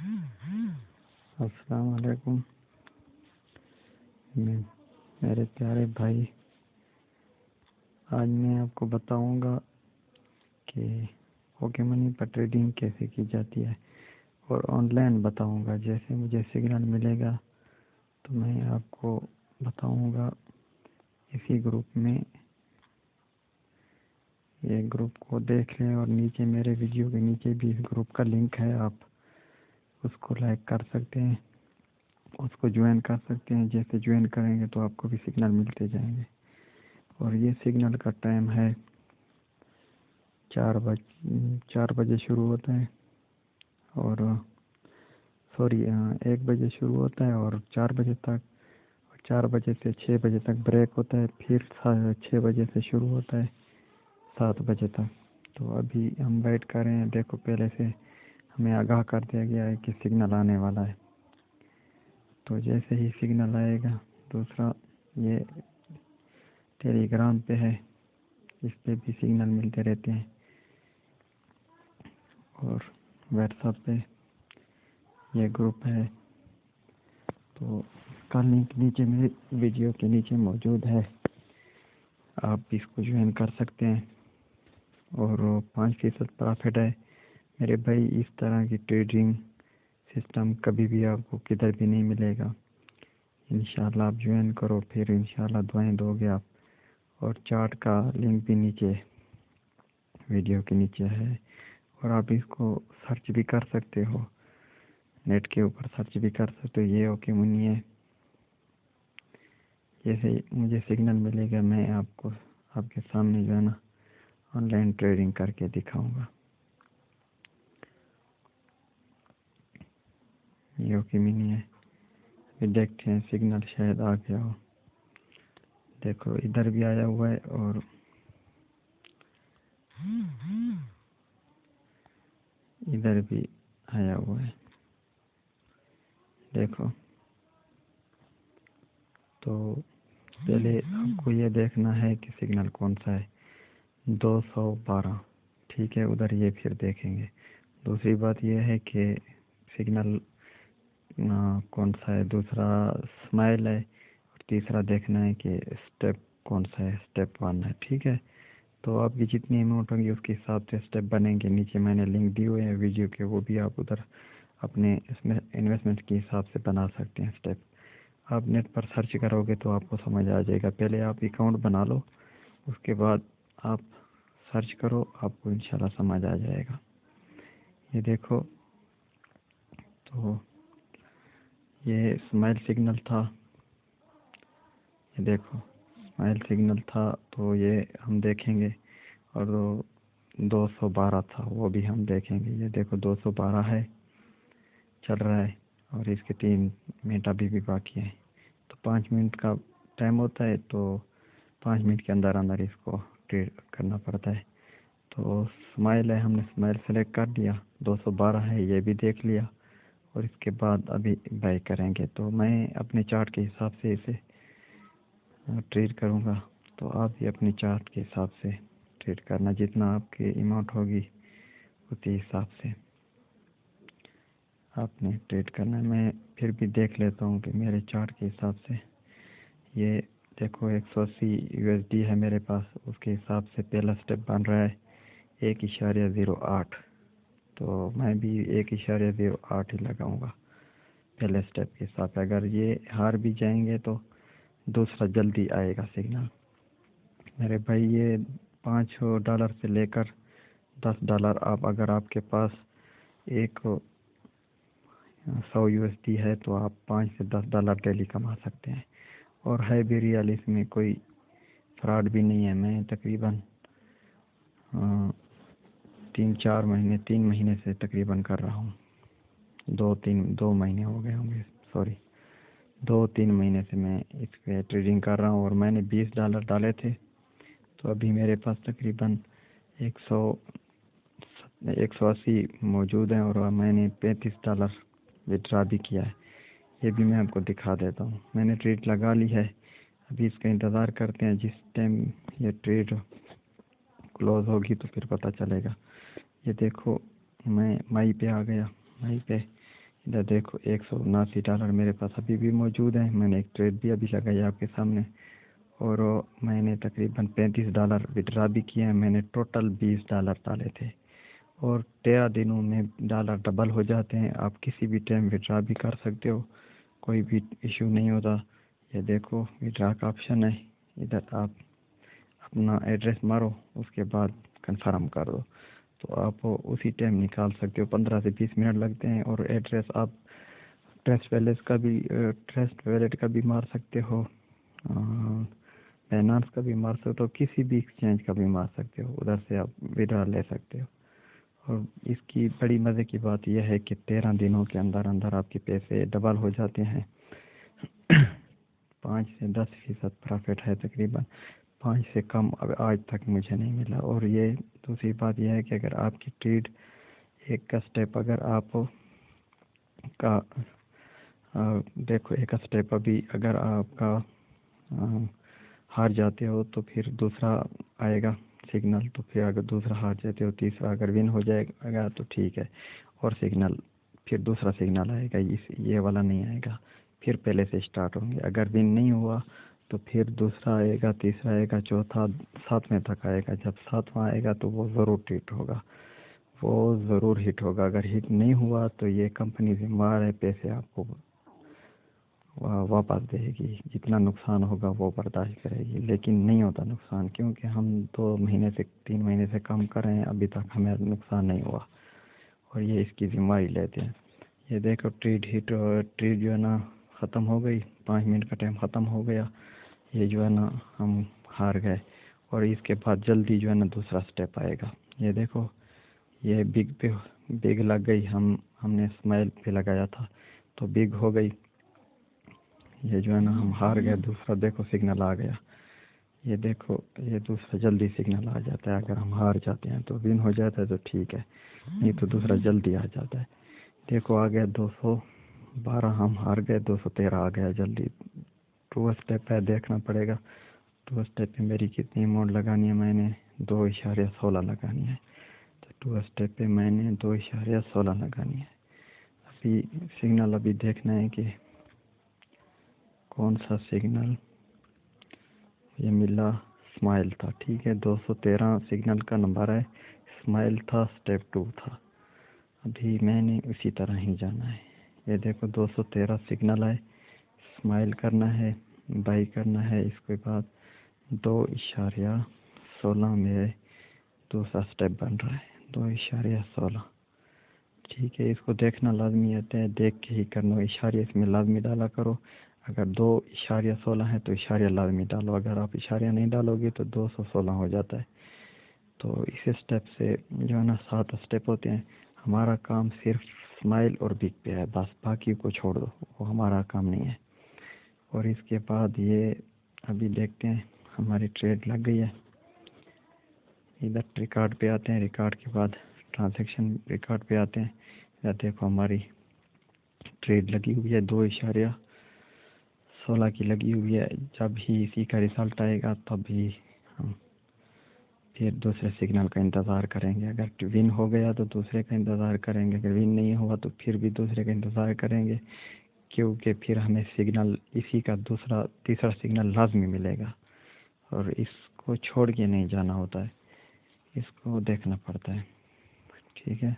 السلام علیکم میرے پیارے بھائی، آج میں آپ کو بتاؤں گا کہ پوکے منی پر ٹریڈنگ کیسے کی جاتی ہے، اور آن لائن بتاؤں گا۔ جیسے مجھے سگنل ملے گا تو میں آپ کو بتاؤں گا۔ اسی گروپ میں یہ گروپ کو دیکھ لیں، اور نیچے میرے ویڈیو کے نیچے بھی اس گروپ کا لنک ہے، آپ اس کو لائک کر سکتے ہیں، اس کو جوائن کر سکتے ہیں۔ جیسے جوائن کریں گے تو آپ کو بھی سگنل ملتے جائیں گے، اور یہ سگنل کا ٹائم ہے 4 بجے شروع ہوتا ہے، اور 1 بجے شروع ہوتا ہے اور 4 بجے تک، 4 بجے سے 6 بجے تک بریک ہوتا ہے، پھر 6 بجے سے شروع ہوتا ہے 7 بجے تک۔ تو ابھی ہم ویٹ کر رہے ہیں۔ دیکھو، پہلے سے ہمیں آگاہ کر دیا گیا ہے کہ سگنل آنے والا ہے، تو جیسے ہی سگنل آئے گا۔ دوسرا یہ ٹیلی گرام پہ ہے، اس پہ بھی سگنل ملتے رہتے ہیں، اور واٹس ایپ پہ یہ گروپ ہے، تو اس کا لنک نیچے میرے ویڈیو کے نیچے موجود ہے، آپ بھی اس کو جوائن کر سکتے ہیں، اور 5% پرافٹ ہے میرے بھائی۔ اس طرح کی ٹریڈنگ سسٹم کبھی بھی آپ کو کدھر بھی نہیں ملے گا۔ انشاءاللہ آپ جوائن کرو، پھر انشاءاللہ دعائیں دو گے آپ۔ اور چارٹ کا لنک بھی نیچے ویڈیو کے نیچے ہے، اور آپ اس کو سرچ بھی کر سکتے ہو، نیٹ کے اوپر سرچ بھی کر سکتے ہو۔ یہ اوکے منی ہے۔ جیسے مجھے سگنل ملے گا، میں آپ کو آپ کے سامنے جو ہے نا آن لائن ٹریڈنگ کر کے دکھاؤں گا۔ یہ اوکے منی ہے، ابھی دیکھتے ہیں سگنل شاید آ گیا ہو۔ دیکھو ادھر بھی آیا ہوا ہے، اور ادھر بھی آیا ہوا ہے، دیکھو۔ تو پہلے آپ کو یہ دیکھنا ہے کہ سگنل کون سا ہے۔ 212، ٹھیک ہے، ادھر یہ پھر دیکھیں گے۔ دوسری بات یہ ہے کہ سگنل کون سا ہے، دوسرا اسمائل ہے، اور تیسرا دیکھنا ہے کہ اسٹیپ کون سا ہے، اسٹیپ 1 ہے، ٹھیک ہے۔ تو آپ کی جتنی اماؤنٹ ہوگی اس کے حساب سے اسٹیپ بنیں گے۔ نیچے میں نے لنک دی ہوئے ہیں ویڈیو کے، وہ بھی آپ ادھر اپنے اس میں انویسٹمنٹ کے حساب سے بنا سکتے ہیں اسٹیپ۔ آپ نیٹ پر سرچ کرو گے تو آپ کو سمجھ آ جائے گا۔ پہلے آپ اکاؤنٹ بنا لو، اس کے بعد آپ سرچ کرو، آپ کو انشاءاللہ سمجھ آ جائے گا۔ یہ دیکھو، تو یہ اسمائل سگنل تھا، یہ دیکھو اسمائل سگنل تھا، تو یہ ہم دیکھیں گے۔ اور 212 تھا، وہ بھی ہم دیکھیں گے۔ یہ دیکھو 212 ہے، چل رہا ہے، اور اس کے 3 منٹ ابھی بھی باقی ہیں۔ تو 5 منٹ کا ٹائم ہوتا ہے، تو 5 منٹ کے اندر اندر اس کو ٹریڈ کرنا پڑتا ہے۔ تو اسمائل ہے، ہم نے اسمائل سلیکٹ کر لیا، 212 ہے، یہ بھی دیکھ لیا، اور اس کے بعد ابھی بائی کریں گے۔ تو میں اپنے چارٹ کے حساب سے اسے ٹریڈ کروں گا، تو آپ بھی اپنی چارٹ کے حساب سے ٹریڈ کرنا، جتنا آپ کی اماؤنٹ ہوگی اسی حساب سے آپ نے ٹریڈ کرنا ہے۔ میں پھر بھی دیکھ لیتا ہوں کہ میرے چارٹ کے حساب سے یہ دیکھو 180 USD ہے میرے پاس، اس کے حساب سے پہلا سٹیپ بن رہا ہے 1.08، تو میں بھی 1.08 ہی لگاؤں گا پہلے سٹیپ کے حساب سے۔ اگر یہ ہار بھی جائیں گے تو دوسرا جلدی آئے گا سگنل میرے بھائی۔ یہ $5 سے لے کر $10 اگر آپ کے پاس 100 USD ہے تو آپ $5 سے $10 ڈیلی کما سکتے ہیں، اور ہے بھی ریئل، اس میں کوئی فراڈ بھی نہیں ہے۔ میں تقریباً 3 مہینے سے تقریباً کر رہا ہوں، 2 مہینے ہو گئے ہوں گے، 2-3 مہینے سے میں اس پہ ٹریڈنگ کر رہا ہوں، اور میں نے $20 ڈالے تھے، تو ابھی میرے پاس تقریباً 180 موجود ہیں، اور میں نے $35 وڈرا بھی کیا ہے۔ یہ بھی میں آپ کو دکھا دیتا ہوں۔ میں نے ٹریڈ لگا لی ہے، ابھی اس کا انتظار کرتے ہیں، جس ٹائم یہ ٹریڈ کلوز ہوگی تو پھر پتہ چلے گا۔ یہ دیکھو، میں مائی پہ آ گیا، مائی پہ ادھر دیکھو $179 میرے پاس ابھی بھی موجود ہیں. میں نے ایک ٹریڈ بھی ابھی لگائی آپ کے سامنے, اور میں نے تقریباً $35 وڈرا بھی کیا ہے. میں نے ٹوٹل $20 ڈالے تھے, اور 13 دنوں میں ڈالر ڈبل ہو جاتے ہیں. آپ کسی بھی ٹائم وڈرا بھی کر سکتے ہو, کوئی بھی ایشو نہیں ہوتا. یہ دیکھو وڈرا کا آپشن ہے, ادھر آپ اپنا ایڈریس مارو, اس کے بعد کنفرم کر دو تو آپ اسی ٹائم نکال سکتے ہو. 15 سے 20 منٹ لگتے ہیں. اور ایڈریس آپ ٹرسٹ ویلٹ کا بھی مار سکتے ہو, بینانس کا بھی مار سکتے ہو, کسی بھی ایکسچینج کا بھی مار سکتے ہو. ادھر سے آپ وڈرا لے سکتے ہو. اور اس کی بڑی مزے کی بات یہ ہے کہ 13 دنوں کے اندر اندر آپ کے پیسے ڈبل ہو جاتے ہیں. 5 سے 10% پرافٹ ہے تقریباً. 5 سے کم اب آج تک مجھے نہیں ملا. اور یہ دوسری بات یہ ہے کہ اگر آپ کی ٹریڈ ایک کا سٹیپ اگر آپ کا دیکھو ایک سٹیپ ابھی اگر آپ کا ہار جاتے ہو تو پھر دوسرا آئے گا سگنل. تو پھر اگر دوسرا ہار جاتے ہو, تیسرا اگر ون ہو جائے گا تو ٹھیک ہے, اور سگنل پھر دوسرا سگنل آئے گا. یہ والا نہیں آئے گا, پھر پہلے سے اسٹارٹ ہوں گے. اگر ون نہیں ہوا تو پھر دوسرا آئے گا, تیسرا آئے گا, چوتھا 7ویں تک آئے گا. جب 7واں آئے گا تو وہ ضرور ہٹ ہوگا, وہ ضرور ہٹ ہوگا. اگر ہٹ نہیں ہوا تو یہ کمپنی ذمہ دار ہے, پیسے آپ کو واپس دے گی. جتنا نقصان ہوگا وہ برداشت کرے گی, لیکن نہیں ہوتا نقصان, کیونکہ ہم 2 مہینے سے 3 مہینے سے کام کر رہے ہیں, ابھی تک ہمیں نقصان نہیں ہوا, اور یہ اس کی ذمہ داری لیتے ہیں. یہ دیکھو ٹریڈ جو ہے نا ختم ہو گئی, 5 منٹ کا ٹائم ختم ہو گیا. یہ جو ہے نا ہم ہار گئے, اور اس کے بعد جلدی جو ہے نا دوسرا سٹیپ آئے گا. یہ دیکھو یہ بگ لگ گئی. ہم نے اسمائل پہ لگایا تھا تو بگ ہو گئی. یہ جو ہے نا ہم ہار گئے. دوسرا دیکھو سگنل آ گیا. یہ دیکھو یہ دوسرا جلدی سگنل آ جاتا ہے. اگر ہم ہار جاتے ہیں تو ون ہو جاتا ہے تو ٹھیک ہے, نہیں تو دوسرا جلدی آ جاتا ہے. دیکھو آ گیا 212, ہم ہار گئے. 213 آ گیا جلدی. 2 اسٹیپ ہے, دیکھنا پڑے گا 2 اسٹیپ پہ میری کتنی اماؤنٹ لگانی ہے. میں نے 2.16 لگانی ہے. تو 2 اسٹیپ پہ میں نے 2.16 لگانی ہے. ابھی سگنل ابھی دیکھنا ہے کہ کون سا سگنل یہ ملا. اسمائل تھا, ٹھیک ہے. 213 سگنل کا نمبر ہے, اسمائل تھا, سٹیپ 2 تھا. ابھی میں نے اسی طرح ہی جانا ہے. یہ دیکھو 213 سگنل ہے, اسمائل کرنا ہے, بائی کرنا ہے. اس کے بعد 2.16 میں دوسرا سٹیپ بن رہا ہے, 2.16. ٹھیک ہے, اس کو دیکھنا لازمی ہے, دیکھ کے ہی کرنا. اشاریہ اس میں لازمی ڈالا کرو. اگر 2.16 ہے تو اشاریہ لازمی ڈالو. اگر آپ اشاریہ نہیں ڈالو گے تو 216 ہو جاتا ہے. تو اس اسٹیپ سے جو ہے نا 7 اسٹیپ ہوتے ہیں. ہمارا کام صرف اسمائل اور بگ پہ ہے بس, باقی کو چھوڑ دو, وہ ہمارا کام نہیں ہے. اور اس کے بعد یہ ابھی دیکھتے ہیں ہماری ٹریڈ لگ گئی ہے. ادھر ریکارڈ پہ آتے ہیں, ریکارڈ کے بعد ٹرانزیکشن ریکارڈ پہ آتے ہیں. ادھر دیکھو ہماری ٹریڈ لگی ہوئی ہے 2.16 کی لگی ہوئی ہے. جب ہی اسی کا ریزلٹ آئے گا تب ہی ہم پھر دوسرے سگنل کا انتظار کریں گے. اگر ون ہو گیا تو دوسرے کا انتظار کریں گے, اگر ون نہیں ہوا تو پھر بھی دوسرے کا انتظار کریں گے, کیونکہ پھر ہمیں سگنل اسی کا تیسرا سگنل لازمی ملے گا, اور اس کو چھوڑ کے نہیں جانا ہوتا ہے, اس کو دیکھنا پڑتا ہے. ٹھیک ہے,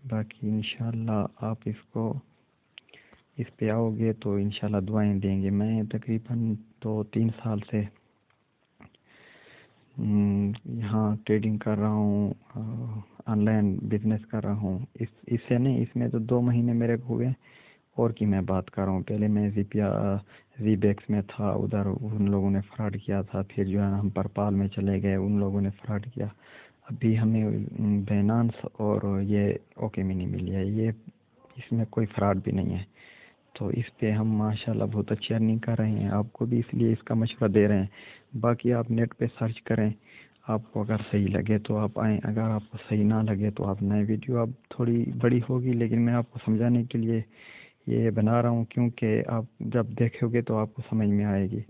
باقی انشاءاللہ آپ اس پہ آؤ گے تو انشاءاللہ دعائیں دیں گے. میں تقریباً 2-3 سال سے یہاں ٹریڈنگ کر رہا ہوں, آن لائن بزنس کر رہا ہوں. اس سے نہیں, اس میں تو 2 مہینے میرے ہوئے, اور کی میں بات کر رہا ہوں. پہلے میں زی بیکس میں تھا, ادھر ان لوگوں نے فراڈ کیا تھا. پھر جو ہے نا ہم پرپال میں چلے گئے, ان لوگوں نے فراڈ کیا. ابھی ہمیں بینانس اور یہ اوکے منی ملی ہے, یہ اس میں کوئی فراڈ بھی نہیں ہے. تو اس پہ ہم ماشاءاللہ بہت اچھی ارننگ کر رہے ہیں. آپ کو بھی اس لیے اس کا مشورہ دے رہے ہیں. باقی آپ نیٹ پہ سرچ کریں, آپ کو اگر صحیح لگے تو آپ آئیں, اگر آپ کو صحیح نہ لگے تو آپ نئے ویڈیو اب تھوڑی بڑی ہوگی, لیکن میں آپ کو سمجھانے کے لیے یہ بنا رہا ہوں, کیونکہ آپ جب دیکھو گے تو آپ کو سمجھ میں آئے گی.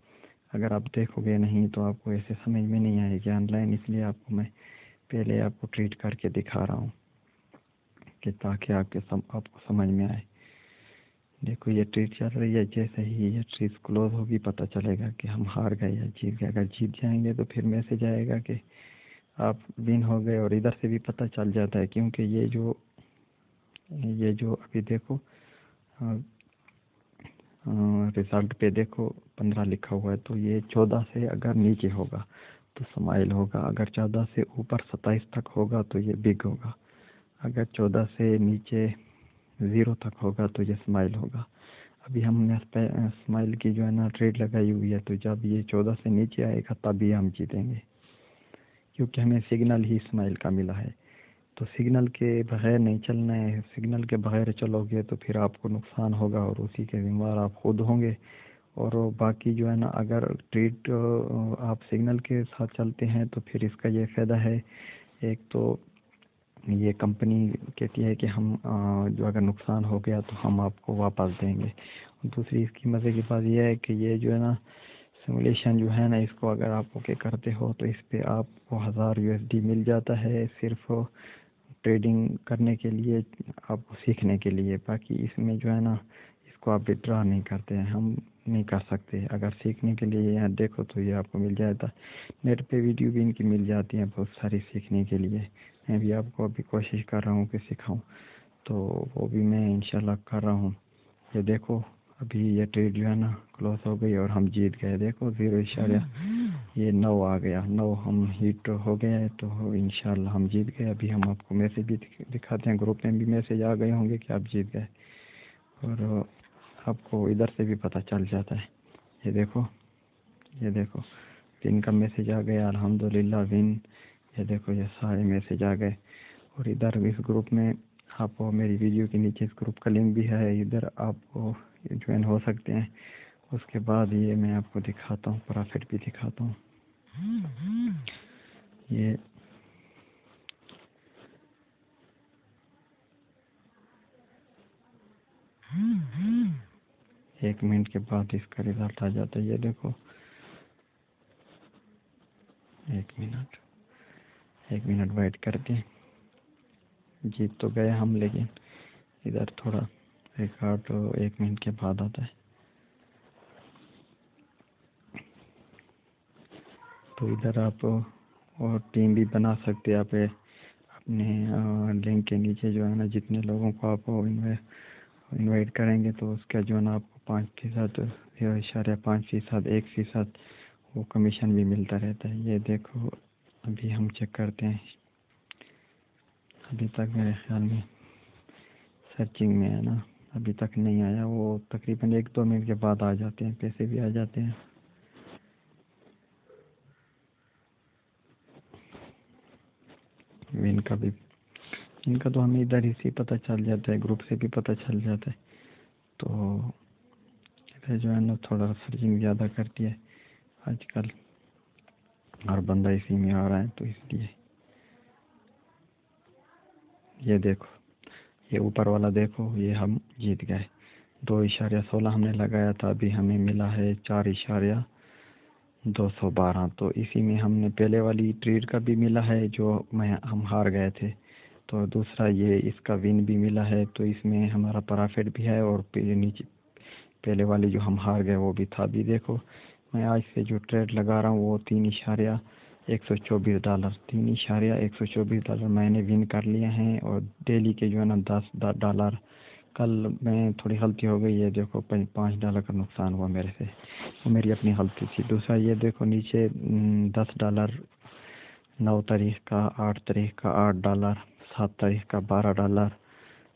اگر آپ دیکھو گے نہیں تو آپ کو ایسے سمجھ میں نہیں آئے گی آن لائن. اس لیے آپ کو میں پہلے آپ کو ٹریٹ کر کے دکھا رہا ہوں کہ تاکہ آپ کو سمجھ میں آئے. دیکھو یہ ٹریڈ چل رہی ہے، جیسے ہی یہ ٹریڈ کلوز ہوگی پتہ چلے گا کہ ہم ہار گئے یا جیت گئے. اگر جیت جائیں گے تو پھر میسج آئے گا کہ آپ ون ہو گئے، اور ادھر سے بھی پتہ چل جاتا ہے کیونکہ یہ جو ابھی دیکھو رزلٹ پہ دیکھو 15 لکھا ہوا ہے، تو یہ 14 سے اگر نیچے ہوگا تو سمائل ہوگا، اگر 14 سے اوپر 27 تک ہوگا تو یہ بگ ہوگا، اگر 14 سے نیچے 0 تک ہوگا تو یہ سمائل ہوگا. ابھی ہم نے سمائل کی جو ہے نا ٹریڈ لگائی ہوئی ہے، تو جب یہ 14 سے نیچے آئے گا تبھی ہم جیتیں گے، کیونکہ ہمیں سگنل ہی اسمائل کا ملا ہے. تو سگنل کے بغیر نہیں چلنا ہے، سگنل کے بغیر چلو گے تو پھر آپ کو نقصان ہوگا اور اسی کے ذمہ دار آپ خود ہوں گے. اور باقی جو ہے نا اگر ٹریڈ آپ سگنل کے ساتھ چلتے ہیں تو پھر اس کا یہ فائدہ ہے، ایک تو یہ کمپنی کہتی ہے کہ ہم جو اگر نقصان ہو گیا تو ہم آپ کو واپس دیں گے. دوسری اس کی مزے کی بات یہ ہے کہ یہ جو ہے نا سیمولیشن جو ہے نا، اس کو اگر آپ اوکے کرتے ہو تو اس پہ آپ کو $1000 مل جاتا ہے صرف ٹریڈنگ کرنے کے لیے، آپ کو سیکھنے کے لیے. باقی اس میں جو ہے نا اس کو آپ وڈرا نہیں کرتے ہیں، ہم نہیں کر سکتے. اگر سیکھنے کے لیے یہاں دیکھو تو یہ آپ کو مل جاتا ہے. نیٹ پہ ویڈیو بھی ان کی مل جاتی ہیں بہت ساری سیکھنے کے لیے. میں بھی آپ کو ابھی کوشش کر رہا ہوں کہ سکھاؤں، تو وہ بھی میں انشاءاللہ کر رہا ہوں. یہ دیکھو ابھی یہ ٹریڈ جو ہے نا کلوز ہو گئی اور ہم جیت گئے. دیکھو 0.9 آ گیا، 9 ہم ہیٹ ہو گئے ہیں، تو انشاءاللہ ہم جیت گئے. ابھی ہم آپ کو میسج بھی دکھاتے ہیں، گروپ میں بھی میسج آ گئے ہوں گے کہ آپ جیت گئے، اور آپ کو ادھر سے بھی پتہ چل جاتا ہے. یہ دیکھو ون کا میسج آ گیا، الحمدللہ ون. یہ دیکھو یہ سارے میسج آ گئے. اور ادھر اس گروپ میں آپ کو میری ویڈیو کے نیچے اس گروپ کا لنک بھی ہے، ادھر آپ کو جوائن ہو سکتے ہیں. اس کے بعد یہ میں آپ کو دکھاتا ہوں، پرافٹ بھی دکھاتا ہوں. یہ ایک منٹ کے بعد اس کا رزلٹ آ جاتا ہے. یہ دیکھو ایک منٹ ویٹ کرتے ہیں. جیت تو گئے ہم، لیکن ادھر تھوڑا ریکارڈ 1 منٹ کے بعد آتا ہے. تو ادھر آپ اور ٹیم بھی بنا سکتے ہیں. آپ اپنے لنک کے نیچے جو ہے نا جتنے لوگوں کو آپ انوائٹ کریں گے تو اس کا جو ہے نا آپ کو 5%، 0.5%، 1% وہ کمیشن بھی ملتا رہتا ہے. یہ دیکھو ابھی ہم چیک کرتے ہیں، ابھی تک میرے خیال میں سرچنگ میں ہے نا، ابھی تک نہیں آیا. وہ تقریباً 1-2 منٹ کے بعد آ جاتے ہیں، پیسے بھی آ جاتے ہیں. ان کا تو ہمیں ادھر ہی سے پتہ چل جاتا ہے، گروپ سے بھی پتہ چل جاتا ہے. تو ادھر جو ہے نا تھوڑا سرچنگ زیادہ کرتی ہے آج کل، ہر بندہ اسی میں آ رہا ہے تو اس لیے. یہ دیکھو یہ اوپر والا دیکھو، یہ ہم جیت گئے. 2.16 ہم نے لگایا تھا، ابھی ہمیں ملا ہے 4.212. تو اسی میں ہم نے پہلے والی ٹریڈ کا بھی ملا ہے جو ہم ہار گئے تھے، تو دوسرا یہ اس کا ون بھی ملا ہے. تو اس میں ہمارا پرافٹ بھی ہے، اور نیچے پہلے والی جو ہم ہار گئے وہ بھی تھا. بھی دیکھو میں آج سے جو ٹریڈ لگا رہا ہوں وہ $3.124 میں نے ون کر لیے ہیں. اور ڈیلی کے جو ہے نا $10. کل میں تھوڑی غلطی ہو گئی ہے، دیکھو $5 کا نقصان ہوا میرے سے، وہ میری اپنی غلطی تھی. دوسرا یہ دیکھو نیچے $10، 9 تاریخ کا، 8 تاریخ کا $8، 7 تاریخ کا $12،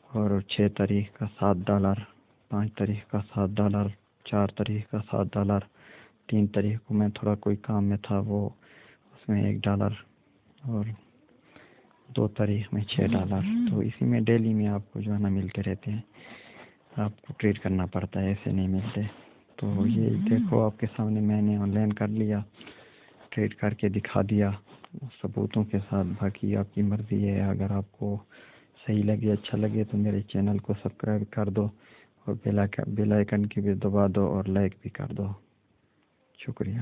اور 6 تاریخ کا $7، 5 تاریخ کا $7، 4 تاریخ کا $7، 3 تاریخ کو میں تھوڑا کوئی کام میں تھا وہ اس میں $1، اور 2 تاریخ میں $6. تو اسی میں ڈیلی میں آپ کو جو ہے نا ملتے رہتے ہیں، آپ کو ٹریڈ کرنا پڑتا ہے، ایسے نہیں ملتے. تو یہ دیکھو آپ کے سامنے میں نے آن لائن کر لیا، ٹریڈ کر کے دکھا دیا ثبوتوں کے ساتھ. باقی آپ کی مرضی ہے، اگر آپ کو صحیح لگے، اچھا لگے تو میرے چینل کو سبسکرائب کر دو، اور بیل آئیکن کی بھی دبا دو، اور لائک بھی کر دو. شکریہ.